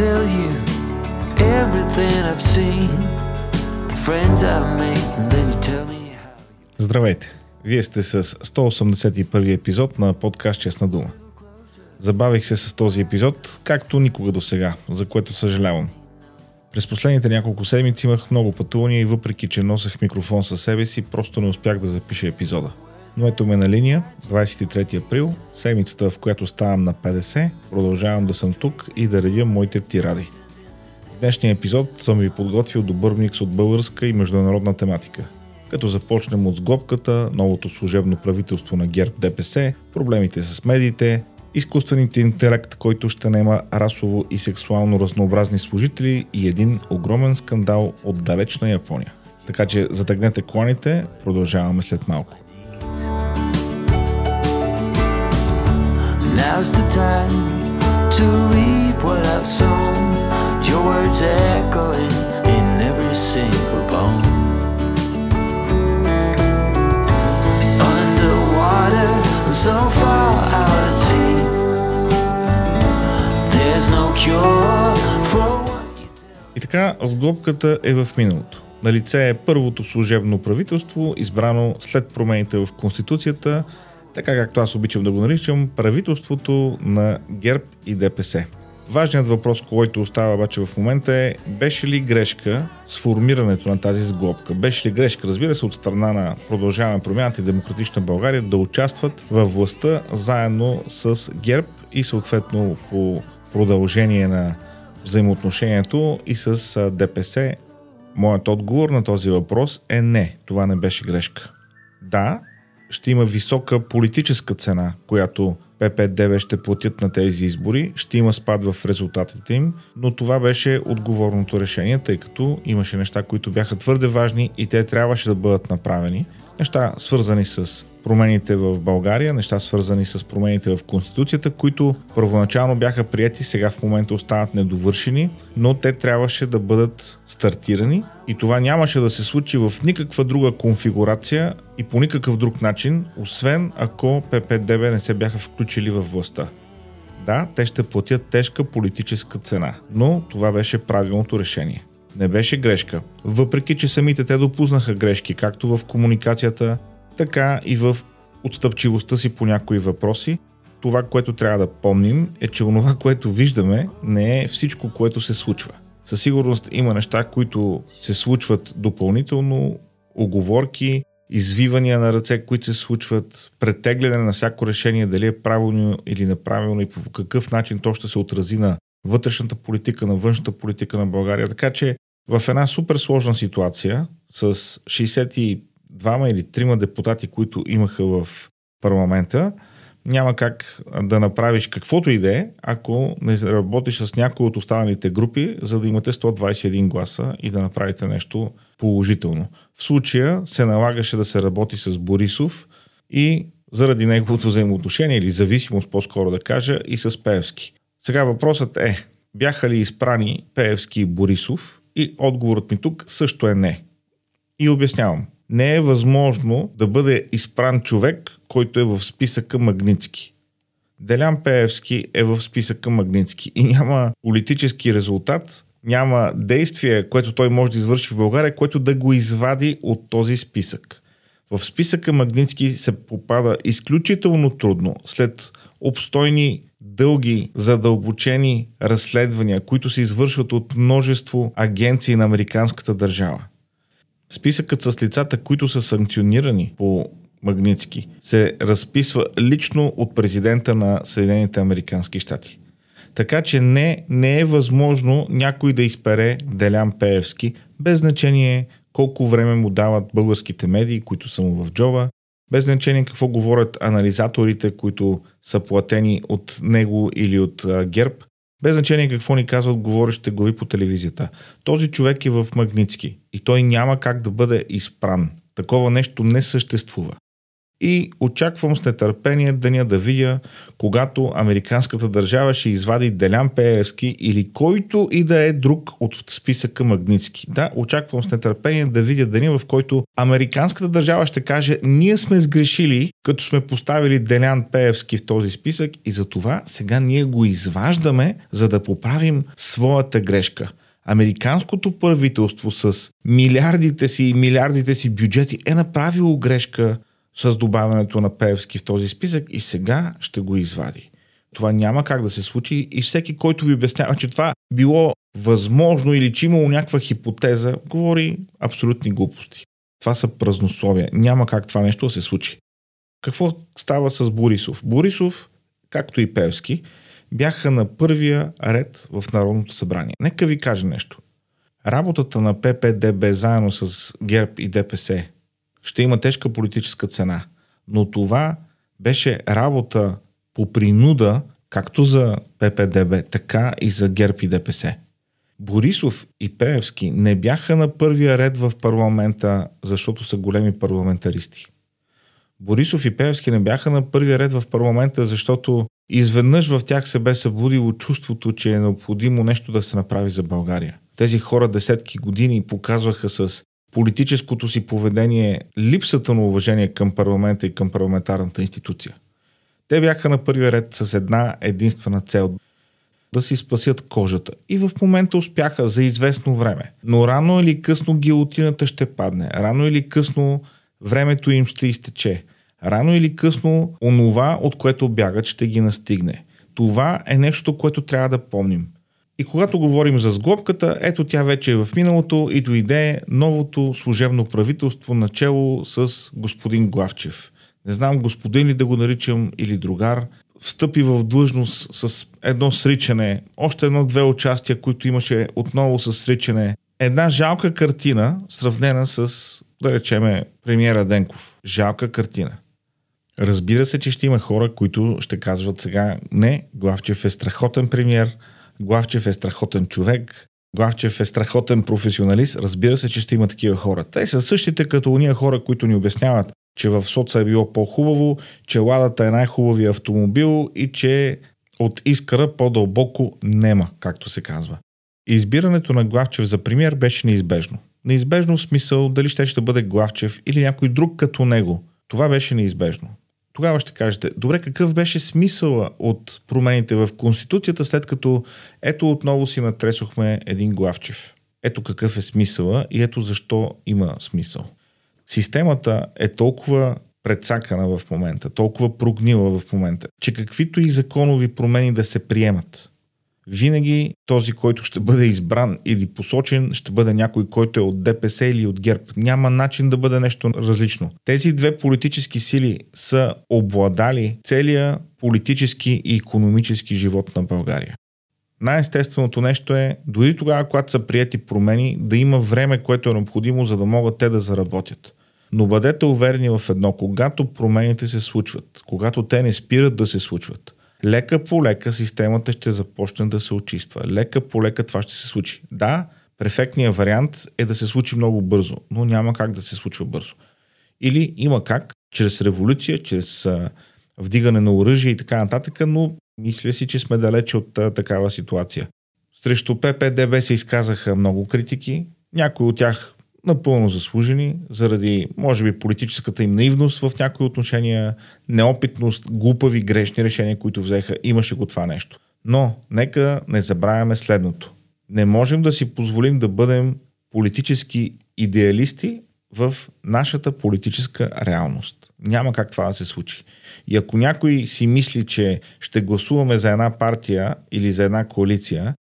tell you everything I've seen, the friends I've made, and then you tell me how. Здравейте! Вие сте с 181 епизод на подкаст Честна дума. Забавих се с този епизод, както никога до сега, за което съжалявам. През последните няколко седмици имах много пътувания и въпреки, че носех микрофон със себе си, просто не успях да запиша епизода. Но ето ме на линия, 23 април, седмицата, в която ставам на 50, продължавам да съм тук и да редя моите тиради. В днешния епизод съм ви подготвил добър микс от българска и международна тематика. Като започнем от сглобката, новото служебно правителство на ГЕРБ ДПС, проблемите с медиите, изкуствените интелект, който ще наема расово и сексуално разнообразни служители и един огромен скандал от далечна Япония. Така че затегнете коланите, продължаваме след малко. Now's the time to reap what I've sown. Your words echoing in every single bone. Underwater, so far out at sea. There's no cure for what you tell. И така, сглобката е в миналото. Налице е първото служебно правителство, избрано след промените в Конституцията, така както аз обичам да го наричам, правителството на ГЕРБ и ДПС. Важният въпрос, който остава обаче в момента е: беше ли грешка сформирането на тази сглобка? Беше ли грешка, разбира се, от страна на Продължаваме промяната и Демократична България да участват във властта заедно с ГЕРБ и съответно по продължение на взаимоотношението и с ДПС? Моят отговор на този въпрос е не, това не беше грешка. Да, ще има висока политическа цена, която ПП-ДБ ще платят на тези избори, ще има спад в резултатите им, но това беше отговорното решение, тъй като имаше неща, които бяха твърде важни и те трябваше да бъдат направени. Неща свързани с промените в България, неща свързани с промените в Конституцията, които първоначално бяха приети, сега в момента остават недовършени, но те трябваше да бъдат стартирани и това нямаше да се случи в никаква друга конфигурация и по никакъв друг начин, освен ако ПП-ДБ не се бяха включили във властта. Да, те ще платят тежка политическа цена, но това беше правилното решение. Не беше грешка, въпреки че самите те допуснаха грешки, както в комуникацията, така и в отстъпчивостта си по някои въпроси. Това, което трябва да помним, е, че онова, което виждаме, не е всичко, което се случва. Със сигурност има неща, които се случват допълнително, уговорки, извивания на ръце, които се случват, претегляне на всяко решение, дали е правилно или неправилно и по какъв начин то ще се отрази на вътрешната политика, на външната политика на България. Така че в една супер сложна ситуация с 62 или 3 депутати, които имаха в парламента, няма как да направиш каквото и да е, ако не работиш с някои от останалите групи, за да имате 121 гласа и да направите нещо положително. В случая се налагаше да се работи с Борисов и заради неговото взаимоотношение или зависимост, по-скоро да кажа, и с Пеевски. Сега въпросът е: бяха ли изпрани Пеевски и Борисов? И отговорът ми тук също е не. И обяснявам. Не е възможно да бъде изпран човек, който е в списъка Магнитски. Делян Пеевски е в списъка Магнитски и няма политически резултат, няма действие, което той може да извърши в България, което да го извади от този списък. В списъка Магнитски се попада изключително трудно след обстойни, дълги, задълбочени разследвания, които се извършват от множество агенции на американската държава. Списъкът с лицата, които са санкционирани по Магнитски, се разписва лично от президента на Съединените американски щати. Така че не е възможно някой да изпере Делян Пеевски, без значение колко време му дават българските медии, които са му в джоба, без значение какво говорят анализаторите, които са платени от него или от ГЕРБ, без значение какво ни казват говорещите глави по телевизията. Този човек е в Магнитски и той няма как да бъде изпран. Такова нещо не съществува. и очаквам с нетърпение деня да видя, когато американската държава ще извади Делян Пеевски или който и да е друг от списъка Магнитски. Да, очаквам с нетърпение да видя деня, в който американската държава ще каже: ние сме сгрешили, като сме поставили Делян Пеевски в този списък и затова сега ние го изваждаме, за да поправим своята грешка. Американското правителство с милиардите си бюджети е направило грешка с добавянето на Пеевски в този списък и сега ще го извади. Това няма как да се случи и всеки, който ви обяснява, че това било възможно или че имало някаква хипотеза, говори абсолютни глупости. Това са празнословия. Няма как това нещо да се случи. Какво става с Борисов? Борисов, както и Пеевски, бяха на първия ред в Народното събрание. Нека ви кажа нещо. Работата на ППДБ заедно с ГЕРБ и ДПС ще има тежка политическа цена, но това беше работа по принуда, както за ППДБ, така и за ГЕРБ и ДПС. Борисов и Пеевски не бяха на първия ред в парламента, защото са големи парламентаристи. Борисов и Пеевски не бяха на първия ред в парламента, защото изведнъж в тях се бе събудило чувството, че е необходимо нещо да се направи за България. Тези хора десетки години показваха с политическото си поведение липсата на уважение към парламента и към парламентарната институция. Те бяха на първия ред с една единствена цел – да си спасят кожата. И в момента успяха за известно време. Но рано или късно гилотината ще падне. Рано или късно времето им ще изтече. Рано или късно онова, от което бягат, ще ги настигне. Това е нещо, което трябва да помним. И когато говорим за сглобката, ето тя вече е в миналото и дойде новото служебно правителство начело с господин Главчев. Не знам господин ли да го наричам или другар. Встъпи в длъжност с едно сричане, още едно-две участия, които имаше отново с сричане. Една жалка картина, сравнена с, да речеме, премиера Денков. Жалка картина. Разбира се, че ще има хора, които ще казват сега: не, Главчев е страхотен премиер, Главчев е страхотен човек, Главчев е страхотен професионалист. Разбира се, че ще има такива хора. Те са същите като уния хора, които ни обясняват, че в соца е било по-хубаво, че Ладата е най-хубавия автомобил и че от Искъра по-дълбоко нема, както се казва. Избирането на Главчев за премиер беше неизбежно. Неизбежно в смисъл дали ще бъде Главчев или някой друг като него. Това беше неизбежно. Тогава ще кажете: добре, какъв беше смисъла от промените в Конституцията, след като ето отново си натресохме един Главчев? Ето какъв е смисъла и ето защо има смисъл. Системата е толкова прецакана в момента, толкова прогнила в момента, че каквито и законови промени да се приемат, винаги този, който ще бъде избран или посочен, ще бъде някой, който е от ДПС или от ГЕРБ. Няма начин да бъде нещо различно. Тези две политически сили са обладали целия политически и икономически живот на България. Най-естественото нещо е, дори тогава, когато са приети промени, да има време, което е необходимо, за да могат те да заработят. Но бъдете уверени в едно: когато промените се случват, когато те не спират да се случват, лека по лека системата ще започне да се очиства. Лека по лека това ще се случи. Да, перфектният вариант е да се случи много бързо, но няма как да се случва бързо. Или има как, чрез революция, чрез вдигане на оръжие и така нататък, но мисля си, че сме далече от такава ситуация. Срещу ППДБ се изказаха много критики, някои от тях напълно заслужени, заради, може би, политическата им наивност в някои отношения, неопитност, глупави, грешни решения, които взеха. Имаше го това нещо. Но нека не забравяме следното. Не можем да си позволим да бъдем политически идеалисти в нашата политическа реалност. Няма как това да се случи. И ако някой си мисли, че ще гласуваме за една партия или за една коалиция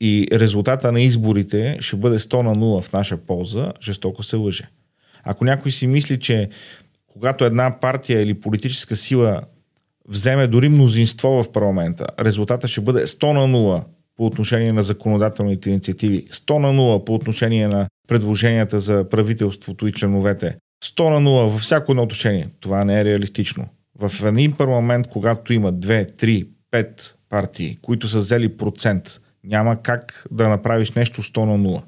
и резултата на изборите ще бъде 100-0 в наша полза, жестоко се лъже. Ако някой си мисли, че когато една партия или политическа сила вземе дори мнозинство в парламента, резултата ще бъде 100-0 по отношение на законодателните инициативи, 100-0 по отношение на предложенията за правителството и членовете, 100-0 във всяко едно отношение. Това не е реалистично. В един парламент, когато има 2, 3, 5 партии, които са взели процент, няма как да направиш нещо 100-0.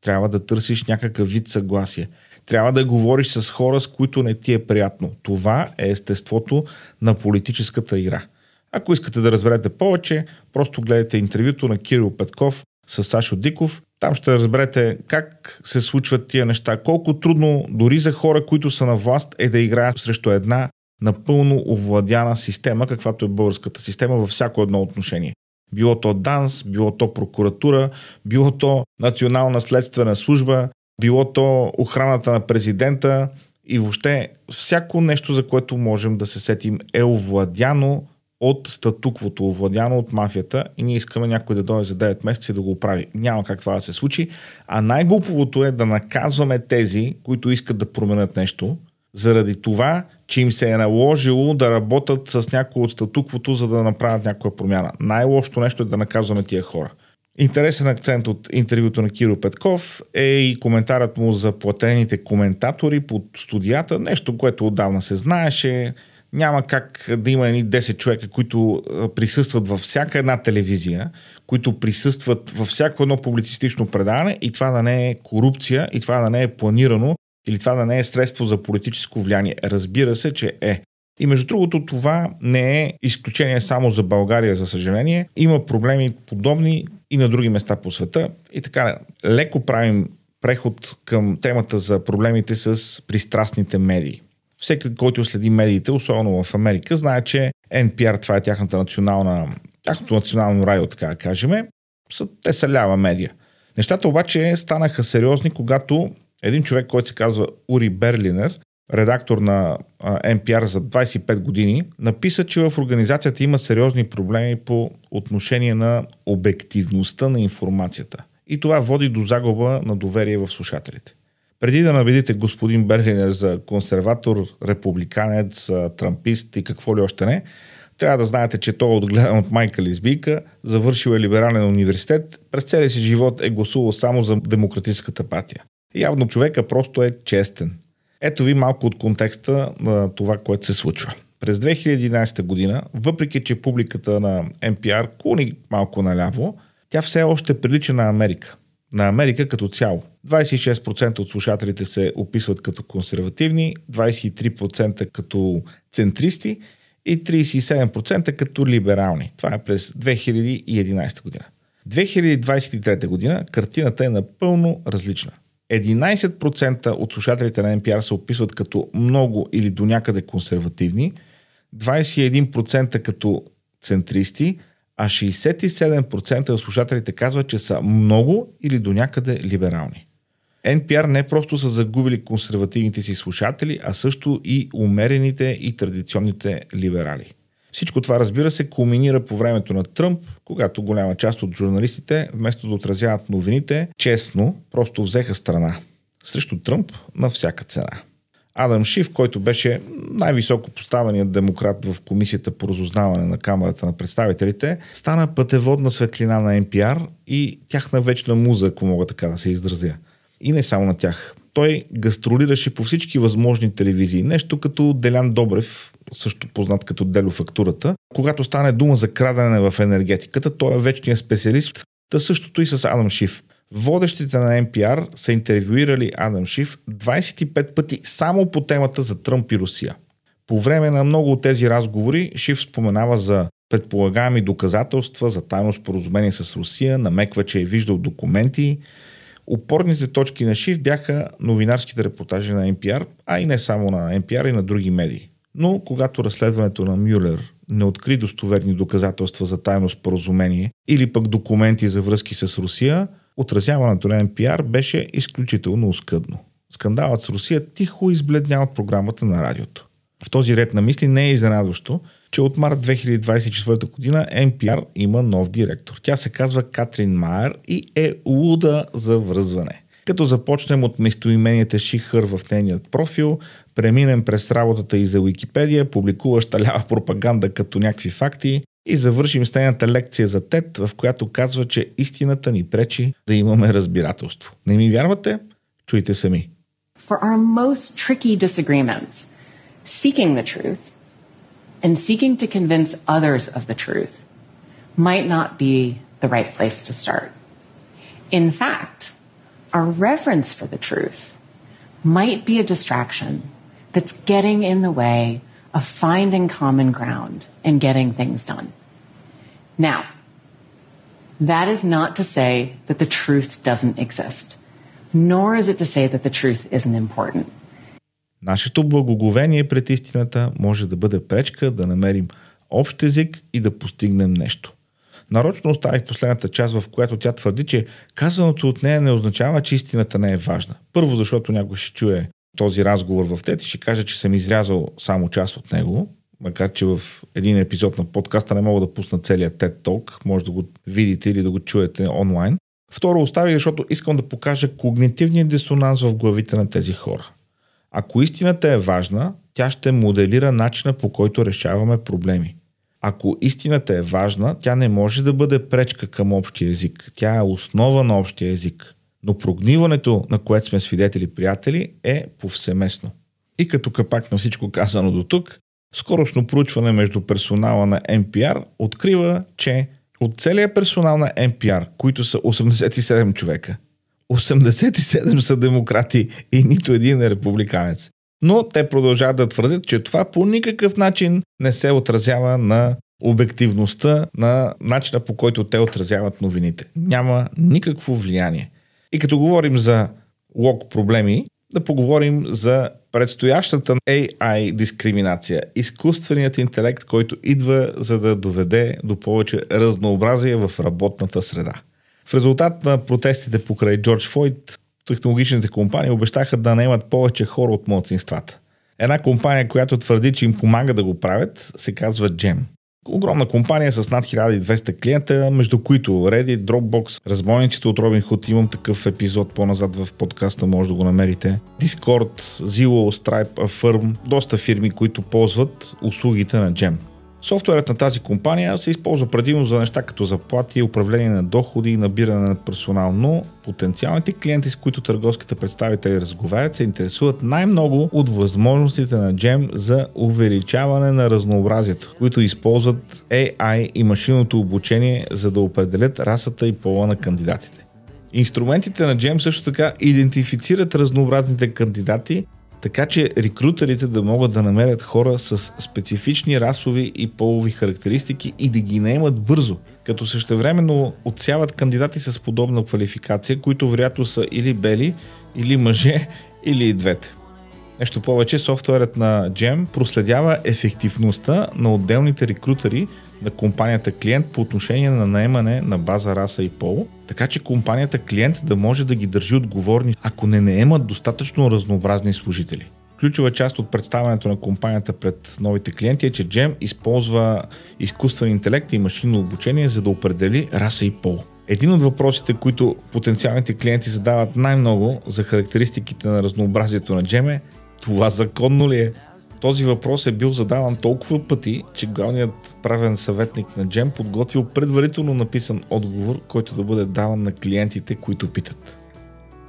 Трябва да търсиш някакъв вид съгласие. Трябва да говориш с хора, с които не ти е приятно. Това е естеството на политическата игра. Ако искате да разберете повече, просто гледайте интервюто на Кирил Петков с Сашо Диков. Там ще разберете как се случват тия неща, колко трудно дори за хора, които са на власт, е да играят срещу една напълно овладяна система, каквато е българската система във всяко едно отношение. Било то ДАНС, било то прокуратура, било то Национална следствена служба, било то охраната на президента и въобще всяко нещо, за което можем да се сетим, е овладяно от статуквото, овладяно от мафията и ние искаме някой да дойде за 9 месеца и да го прави. Няма как това да се случи. А най-глуповото е да наказваме тези, които искат да променят нещо, заради това, че им се е наложило да работят с някой от статуквото, за да направят някаква промяна. Най-лошото нещо е да наказваме тия хора. Интересен акцент от интервюто на Кирил Петков е и коментарът му за платените коментатори под студията, нещо, което отдавна се знаеше. Няма как да има едни 10 човека, които присъстват във всяка една телевизия, които присъстват във всяко едно публицистично предаване и това да не е корупция, и това да не е планирано, или това да не е средство за политическо влияние. Разбира се, че е. И между другото, това не е изключение само за България, за съжаление. Има проблеми подобни и на други места по света. И така, леко правим преход към темата за проблемите с пристрастните медии. Всеки, който следи медиите, особено в Америка, знае, че NPR, това е тяхното национално радио, така да кажем, те са лява медия. Нещата обаче станаха сериозни, когато един човек, който се казва Ури Берлинер, редактор на NPR за 25 години, написа, че в организацията има сериозни проблеми по отношение на обективността на информацията. И това води до загуба на доверие в слушателите. Преди да набедите господин Берлинер за консерватор, републиканец, трампист и какво ли още не, трябва да знаете, че той е отгледан от майка лесбийка, завършил е либерален университет, през целия си живот е гласувал само за Демократическата партия. Явно човека просто е честен. Ето ви малко от контекста на това, което се случва. През 2011 година, въпреки че публиката на NPR клони малко наляво, тя все още прилича на Америка. На Америка като цяло. 26% от слушателите се описват като консервативни, 23% като центристи и 37% като либерални. Това е през 2011 година. 2023 година картината е напълно различна. 11% от слушателите на NPR се описват като много или до някъде консервативни, 21% като центристи, а 67% от слушателите казват, че са много или до някъде либерални. NPR не просто са загубили консервативните си слушатели, а също и умерените и традиционните либерали. Всичко това, разбира се, кулминира по времето на Тръмп, когато голяма част от журналистите, вместо да отразяват новините, честно, просто взеха страна срещу Тръмп на всяка цена. Адам Шиф, който беше най-високо поставеният демократ в комисията по разузнаване на Камарата на представителите, стана пътеводна светлина на NPR и тяхна вечна муза, ако мога така да се изразя. И не само на тях. Той гастролираше по всички възможни телевизии. Нещо като Делян Добрев, също познат като Дело Фактурата. Когато стане дума за крадене в енергетиката, той е вечният специалист. Та същото и с Адам Шиф. Водещите на NPR са интервюирали Адам Шиф 25 пъти само по темата за Тръмп и Русия. По време на много от тези разговори Шиф споменава за предполагаеми доказателства за тайно споразумение с Русия, намеква, че е виждал документи. Опорните точки на Шиф бяха новинарските репортажи на NPR, а и не само на NPR, и на други медии. Но когато разследването на Мюлер не откри достоверни доказателства за тайно споразумение или пък документи за връзки с Русия, отразяването на NPR беше изключително оскъдно. Скандалът с Русия тихо избледня от програмата на радиото. В този ред на мисли не е изненадващо, че от март 2024 година NPR има нов директор. Тя се казва Катрин Майер и е луда за връзване. Като започнем от местоименията Шихър в нейният профил, преминем през работата и за Уикипедия, публикуваща лява пропаганда като някакви факти и завършим с нейната лекция за ТЕД, в която казва, че истината ни пречи да имаме разбирателство. Не ми вярвате? Чуйте сами. For our most tricky disagreements, seeking the truth and seeking to convince others of the truth might not be the right place to start. In fact, our reverence for the truth might be a distraction that's getting in the way of finding common ground and getting things done. Now, that is not to say that the truth doesn't exist, nor is it to say that the truth isn't important. Нашето благоговение пред истината може да бъде пречка да намерим общ език и да постигнем нещо. Нарочно оставих последната част, в която тя твърди, че казаното от нея не означава, че истината не е важна. Първо, защото някой ще чуе този разговор в TED и ще каже, че съм изрязал само част от него, макар че в един епизод на подкаста не мога да пусна целият TED Talk, може да го видите или да го чуете онлайн. Второ, оставих, защото искам да покажа когнитивния дисонанс в главите на тези хора. Ако истината е важна, тя ще моделира начина, по който решаваме проблеми. Ако истината е важна, тя не може да бъде пречка към общия език. Тя е основа на общия език. Но прогниването, на което сме свидетели, приятели, е повсеместно. И като капак на всичко казано до тук, скорошно проучване между персонала на NPR открива, че от целия персонал на NPR, които са 87 човека, 87 са демократи и нито един е републиканец. Но те продължават да твърдят, че това по никакъв начин не се отразява на обективността, на начина, по който те отразяват новините. Няма никакво влияние. И като говорим за лок проблеми, да поговорим за предстоящата AI дискриминация. Изкуственият интелект, който идва за да доведе до повече разнообразие в работната среда. В резултат на протестите покрай Джордж Флойд, технологичните компании обещаха да наемат повече хора от малцинствата. Една компания, която твърди, че им помага да го правят, се казва Gem. Огромна компания с над 1200 клиента, между които Reddit, Dropbox, разбойниците от Robin Hood, имам такъв епизод по-назад в подкаста, може да го намерите. Discord, Zillow, Stripe, Affirm, доста фирми, които ползват услугите на Gem. Софтуерът на тази компания се използва предимно за неща като заплати, управление на доходи и набиране на персонал, но потенциалните клиенти, с които търговските представители разговарят, се интересуват най-много от възможностите на Gem за увеличаване на разнообразието, които използват AI и машинното обучение, за да определят расата и пола на кандидатите. Инструментите на Gem също така идентифицират разнообразните кандидати, така че рекрутерите да могат да намерят хора с специфични расови и полови характеристики и да ги наемат бързо, като същевременно отсяват кандидати с подобна квалификация, които вероятно са или бели, или мъже, или и двете. Нещо повече, софтуерът на Gem проследява ефективността на отделните рекрутери на компанията клиент по отношение на наемане на база раса и пол, така че компанията клиент да може да ги държи отговорни, ако не наемат достатъчно разнообразни служители. Ключова част от представянето на компанията пред новите клиенти е, че Gem използва изкуствен интелект и машинно обучение, за да определи раса и пол. Един от въпросите, които потенциалните клиенти задават най-много за характеристиките на разнообразието на Gem е: това законно ли е? Този въпрос е бил задаван толкова пъти, че главният правен съветник на Gem подготвил предварително написан отговор, който да бъде даван на клиентите, които питат.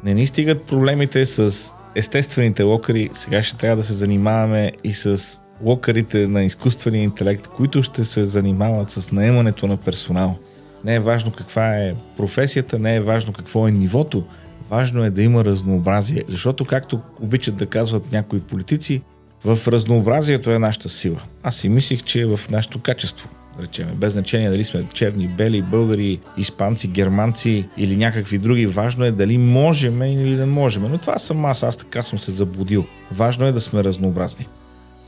Не ни стигат проблемите с естествените локъри, сега ще трябва да се занимаваме и с локърите на изкуствения интелект, които ще се занимават с наемането на персонал. Не е важно каква е професията, не е важно какво е нивото, важно е да има разнообразие, защото, както обичат да казват някои политици, в разнообразието е нашата сила. Аз си мислих, че е в нашето качество, да речем, без значение дали сме черни, бели, българи, испанци, германци или някакви други. Важно е дали можем или не можем. Но това съм аз така съм се заблудил. Важно е да сме разнообразни.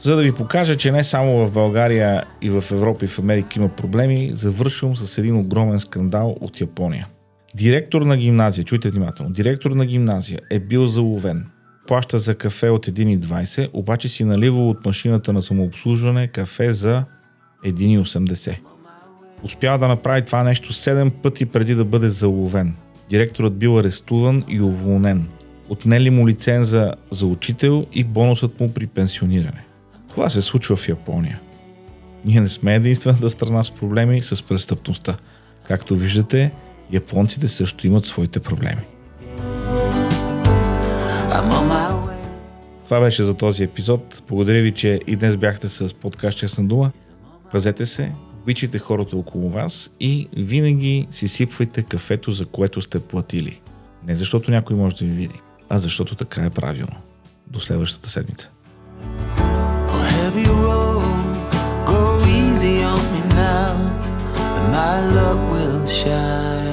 За да ви покажа, че не само в България и в Европа и в Америка има проблеми, завършвам с един огромен скандал от Япония. Директор на гимназия, чуйте внимателно, директор на гимназия е бил заловен. Плаща за кафе от 1,20, обаче си наливал от машината на самообслужване кафе за 1,80. Успял да направи това нещо 7 пъти преди да бъде заловен. Директорът бил арестуван и уволнен. Отнели му лиценза за учител и бонусът му при пенсиониране. Това се случва в Япония. Ние не сме единствената страна с проблеми с престъпността. Както виждате, японците също имат своите проблеми. Това беше за този епизод. Благодаря ви, че и днес бяхте с подкаст Честна дума. Пазете се, обичайте хората около вас и винаги си сипвайте кафето, за което сте платили. Не защото някой може да ви види, а защото така е правилно. До следващата седмица. Heavy road, go easy on me now, and my love will shine.